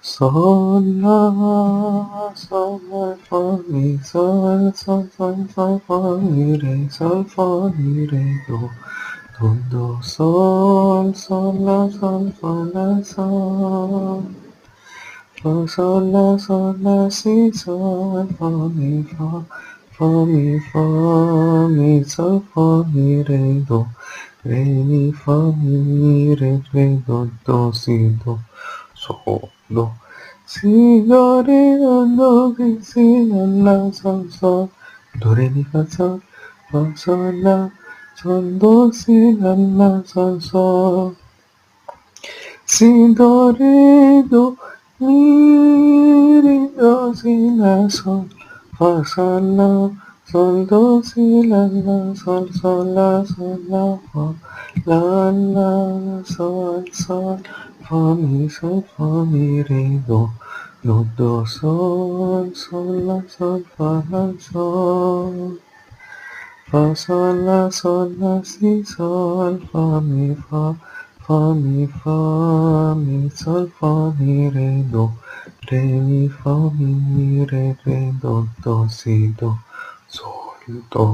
sol la sol fa mi sol sol sol sol fa mi re sol fa mi re do do sol sol la sol fa la sol sol la si sol fa mi fa mi sol fa mi re do re mi fa mi re do si do sol do si do re do si la sol sol do re mi fa sol la sol do si la sol sol si do re do mi re do si la sol fa sol la sol do si la sol sol la fa la sol sol fa mi re do do sol sol la sol fa la sol fa sol la si sol fa mi sol fa mi re mi fa mi re do si do sol do